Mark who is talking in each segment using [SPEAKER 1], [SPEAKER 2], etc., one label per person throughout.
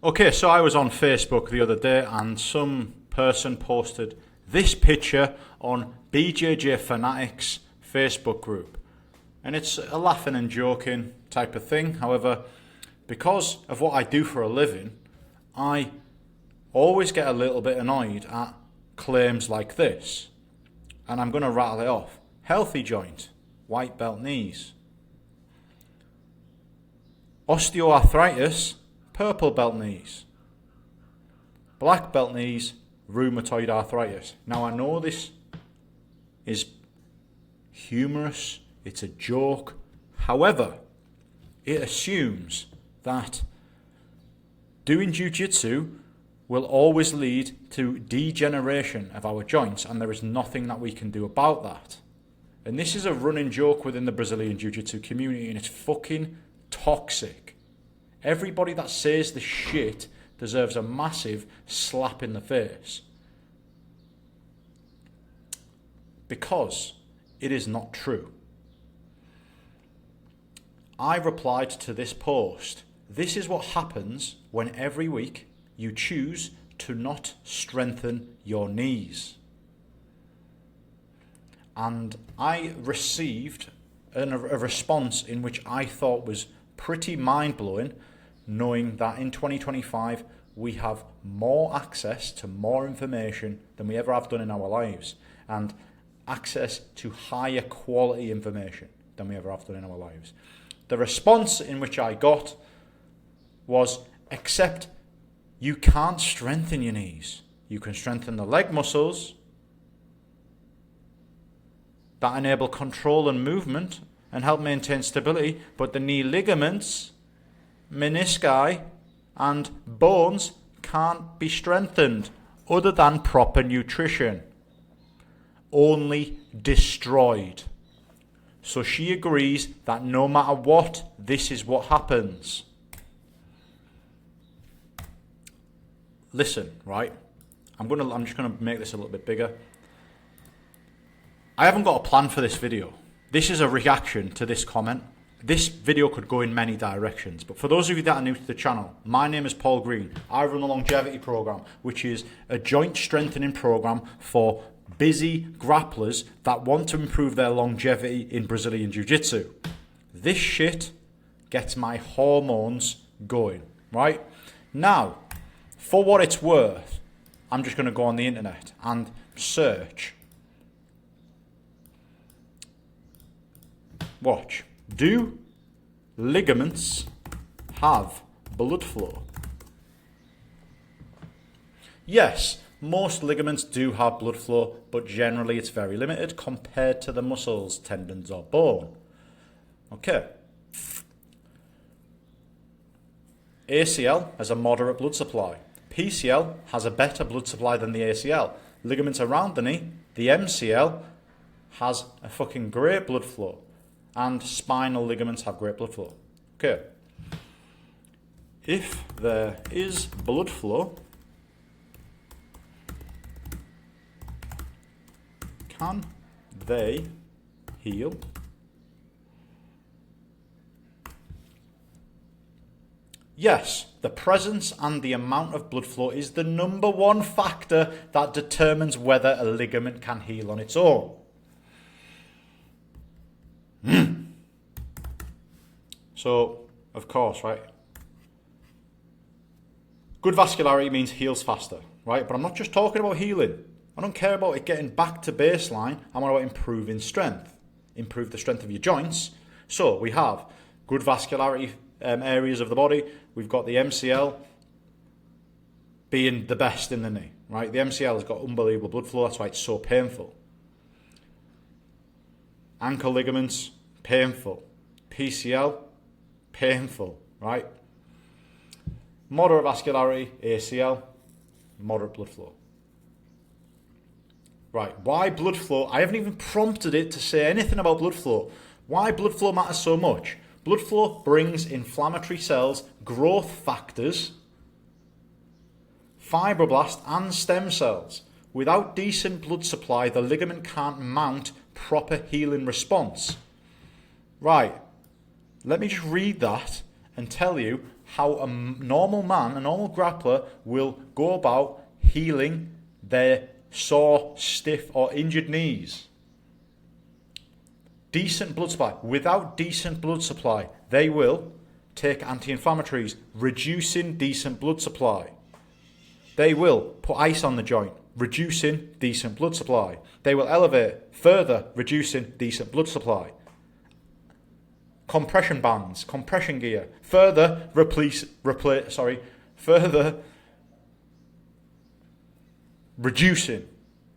[SPEAKER 1] Okay, so I was on Facebook the other day and some person posted this picture on BJJ Fanatics Facebook group. And it's a laughing and joking type of thing. However, because of what I do for a living, I always get a little bit annoyed at claims like this. And I'm going to rattle it off. Healthy joint, white belt knees. Osteoarthritis, purple belt knees. Black belt knees, rheumatoid arthritis. Now I know this is humorous, it's a joke. However, it assumes that doing jiu-jitsu will always lead to degeneration of our joints, and there is nothing that we can do about that. And this is a running joke within the Brazilian jiu-jitsu community, and it's fucking toxic. Everybody that says this shit deserves a massive slap in the face. Because it is not true. I replied to this post. This is what happens when every week you choose to not strengthen your knees. And I received a response in which I thought was pretty mind-blowing, knowing that in 2025 we have more access to more information than we ever have done in our lives, and access to higher quality information than we ever have done in our lives. The response in which I got was, except you can't strengthen your knees. You can strengthen the leg muscles that enable control and movement and help maintain stability, but the knee ligaments, menisci, and bones can't be strengthened other than proper nutrition. Only destroyed. So she agrees that no matter what, this is what happens. Listen, right? I'm just gonna make this a little bit bigger. I haven't got a plan for this video. This is a reaction to this comment. This video could go in many directions, but for those of you that are new to the channel, my name is Paul Green. I run the Longevity Program, which is a joint strengthening program for busy grapplers that want to improve their longevity in Brazilian Jiu-Jitsu. This shit gets my hormones going, right? Now, for what it's worth, I'm just going to go on the internet and search. Watch. Do ligaments have blood flow? Yes, most ligaments do have blood flow, but generally it's very limited compared to the muscles, tendons, or bone. Okay. ACL has a moderate blood supply. PCL has a better blood supply than the ACL. Ligaments around the knee, the MCL, has a fucking great blood flow. And spinal ligaments have great blood flow. Okay. If there is blood flow, can they heal? Yes, the presence and the amount of blood flow is the number one factor that determines whether a ligament can heal on its own. So, of course, right? Good vascularity means heals faster, right? But I'm not just talking about healing. I don't care about it getting back to baseline. I'm about improving strength. Improve the strength of your joints. So, we have good vascularity areas of the body. We've got the MCL being the best in the knee, right? The MCL has got unbelievable blood flow. That's why it's so painful. Ankle ligaments, painful. PCL, painful, right? Moderate vascularity, ACL, moderate blood flow. Right, why blood flow? I haven't even prompted it to say anything about blood flow. Why blood flow matters so much? Blood flow brings inflammatory cells, growth factors, fibroblasts, and stem cells. Without decent blood supply, the ligament can't mount proper healing response. Right, let me just read that and tell you how a normal man, a normal grappler, will go about healing their sore, stiff or injured knees. Decent blood supply. Without decent blood supply, they will take anti-inflammatories, reducing decent blood supply. They will put ice on the joint, reducing decent blood supply. They will elevate, further reducing decent blood supply. Compression bands, compression gear, further further reducing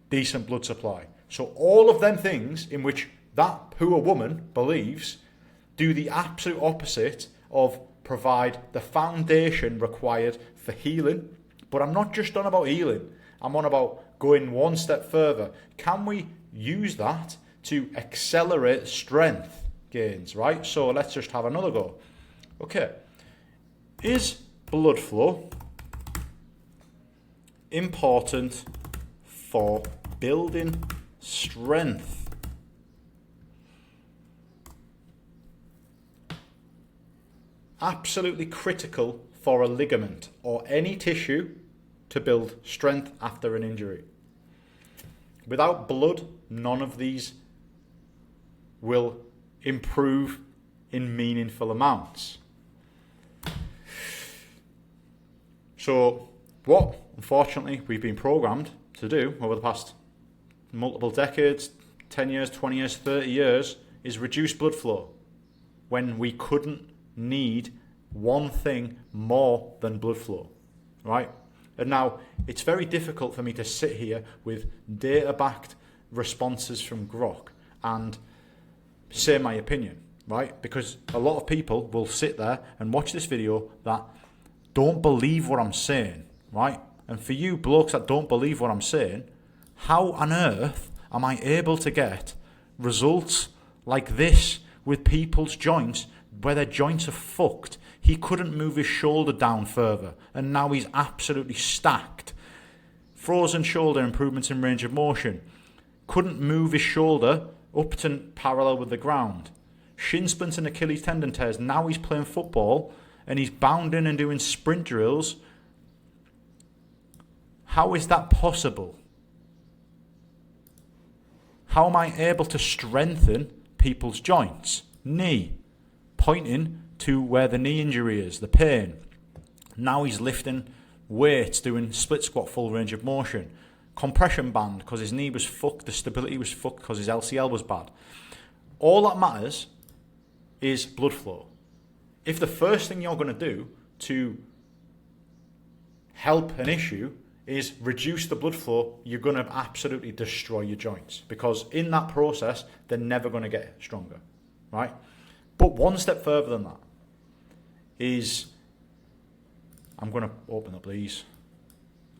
[SPEAKER 1] decent blood supply. So all of them things in which that poor woman believes do the absolute opposite of provide the foundation required for healing. But I'm not just on about healing. I'm on about going one step further. Can we use that to accelerate strength gains, right? So let's just have another go. Okay. Is blood flow important for building strength? Absolutely critical for a ligament or any tissue to build strength after an injury. Without blood, none of these will improve in meaningful amounts. So what, unfortunately, we've been programmed to do over the past multiple decades, 10 years, 20 years, 30 years, is reduce blood flow when we couldn't need one thing more than blood flow, right? And now, it's very difficult for me to sit here with data-backed responses from Grok and say my opinion, right? Because a lot of people will sit there and watch this video that don't believe what I'm saying, right? And for you blokes that don't believe what I'm saying, how on earth am I able to get results like this with people's joints where their joints are fucked? He couldn't move his shoulder down further, and now he's absolutely stacked. Frozen shoulder, improvements in range of motion. Couldn't move his shoulder up to parallel with the ground. Shin splints and Achilles tendon tears. Now he's playing football and he's bounding and doing sprint drills. How is that possible? How am I able to strengthen people's joints? Knee, pointing to where the knee injury is, the pain. Now he's lifting weights, doing split squat, full range of motion. Compression band because his knee was fucked, the stability was fucked because his LCL was bad. All that matters is blood flow. If the first thing you're going to do to help an issue is reduce the blood flow, you're going to absolutely destroy your joints, because in that process, they're never going to get stronger, right? But one step further than that is, I'm going to open up these.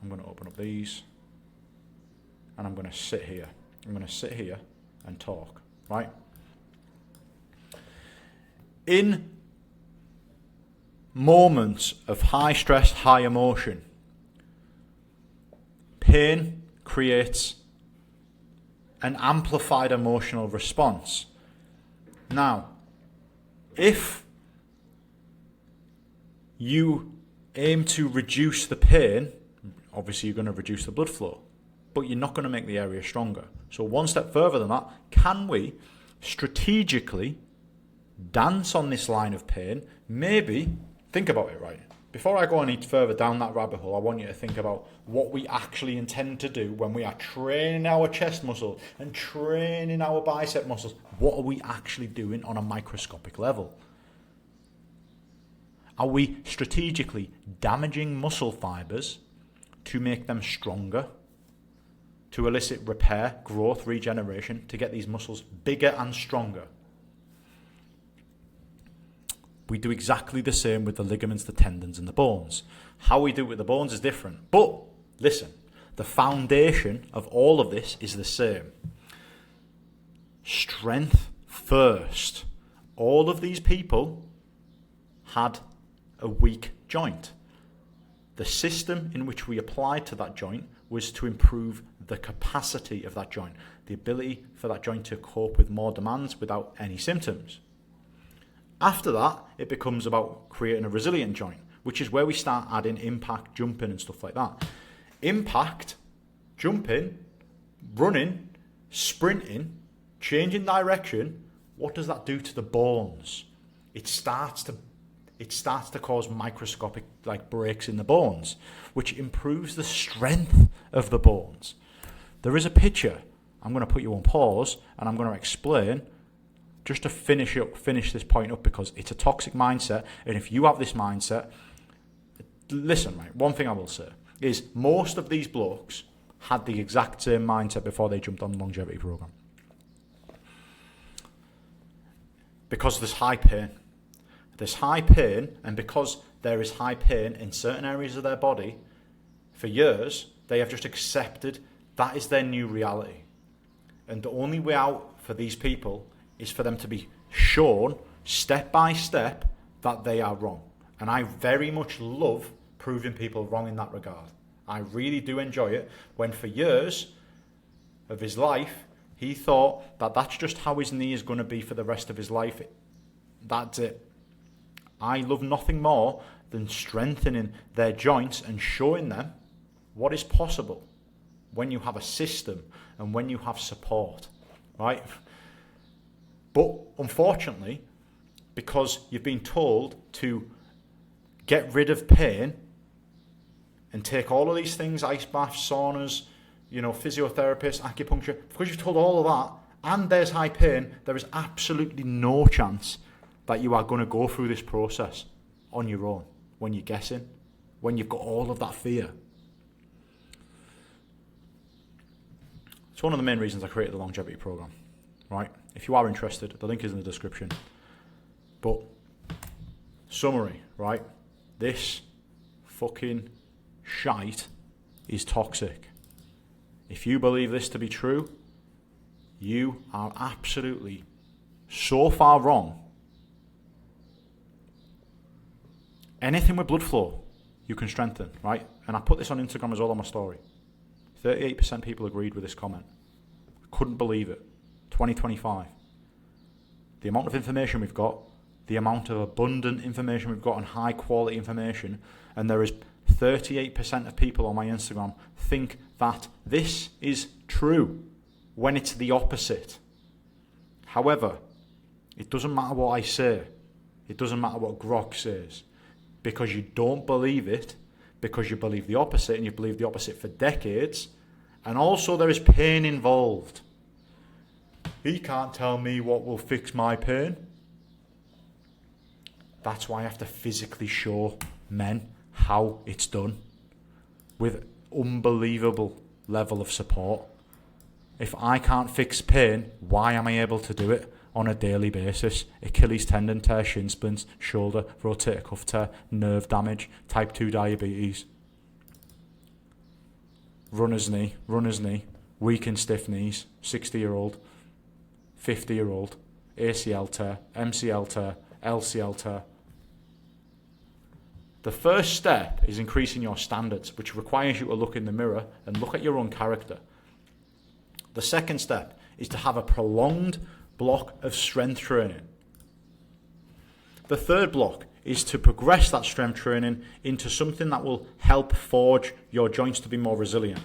[SPEAKER 1] I'm going to open up these. And I'm going to sit here. I'm going to sit here and talk, right? In moments of high stress, high emotion, pain creates an amplified emotional response. Now, if you aim to reduce the pain, obviously you're going to reduce the blood flow, but you're not going to make the area stronger. So one step further than that, can we strategically dance on this line of pain? Maybe, think about it, right? Before I go any further down that rabbit hole, I want you to think about what we actually intend to do when we are training our chest muscle and training our bicep muscles. What are we actually doing on a microscopic level? Are we strategically damaging muscle fibers to make them stronger, to elicit repair, growth, regeneration, to get these muscles bigger and stronger? We do exactly the same with the ligaments, the tendons, and the bones. How we do it with the bones is different. But, listen, the foundation of all of this is the same. Strength first. All of these people had a weak joint. The system in which we applied to that joint was to improve the capacity of that joint, the ability for that joint to cope with more demands without any symptoms. After that, it becomes about creating a resilient joint. which is where we start adding impact, jumping and stuff like that. Impact, jumping, running, sprinting, changing direction, what does that do to the bones? It starts to cause microscopic breaks in the bones, which improves the strength of the bones. There is a picture. I'm going to put you on pause and I'm going to explain just to finish this point up, because it's a toxic mindset. And if you have this mindset, listen, mate, one thing I will say is most of these blokes had the exact same mindset before they jumped on the longevity program. Because there's high pain. There's high pain, and because there is high pain in certain areas of their body, for years, they have just accepted that is their new reality. And the only way out for these people is for them to be shown step by step that they are wrong. And I very much love proving people wrong in that regard. I really do enjoy it when for years of his life, he thought that that's just how his knee is going to be for the rest of his life. That's it. I love nothing more than strengthening their joints and showing them what is possible when you have a system and when you have support, right? But unfortunately, because you've been told to get rid of pain and take all of these things, ice baths, saunas, physiotherapists, acupuncture, because you've told all of that and there's high pain, there is absolutely no chance that you are going to go through this process on your own when you're guessing, when you've got all of that fear. It's one of the main reasons I created the longevity program, right? If you are interested, the link is in the description. But summary, right? This fucking shite is toxic. If you believe this to be true, you are absolutely so far wrong. Anything with blood flow, you can strengthen, right? And I put this on Instagram as well on my story. 38% people agreed with this comment. Couldn't believe it. 2025. The amount of information we've got, the amount of abundant information we've got and high quality information, and there is 38% of people on my Instagram think that this is true when it's the opposite. However, it doesn't matter what I say. It doesn't matter what Grok says. Because you don't believe it, because you believe the opposite, and you've believed the opposite for decades, and also there is pain involved. He can't tell me what will fix my pain. That's why I have to physically show men how it's done with unbelievable level of support. If I can't fix pain, why am I able to do it on a daily basis? Achilles tendon tear, shin splints, shoulder, rotator cuff tear, nerve damage, type 2 diabetes, runner's knee, weak and stiff knees, 60-year-old, 50-year-old, ACL tear, MCL tear, LCL tear. The first step is increasing your standards, which requires you to look in the mirror and look at your own character. The second step is to have a prolonged block of strength training. The third block is to progress that strength training into something that will help forge your joints to be more resilient.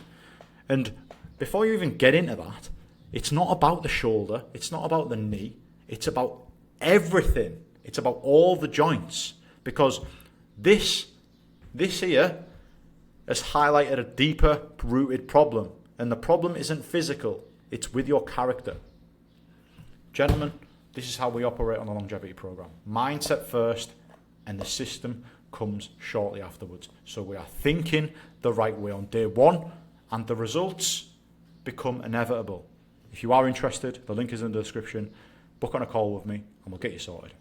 [SPEAKER 1] And before you even get into that, it's not about the shoulder, it's not about the knee, it's about everything. It's about all the joints, because this here has highlighted a deeper rooted problem, and the problem isn't physical, it's with your character. Gentlemen, this is how we operate on the longevity program. Mindset first, and the system comes shortly afterwards. So we are thinking the right way on day one, and the results become inevitable. If you are interested, the link is in the description. Book on a call with me, and we'll get you sorted.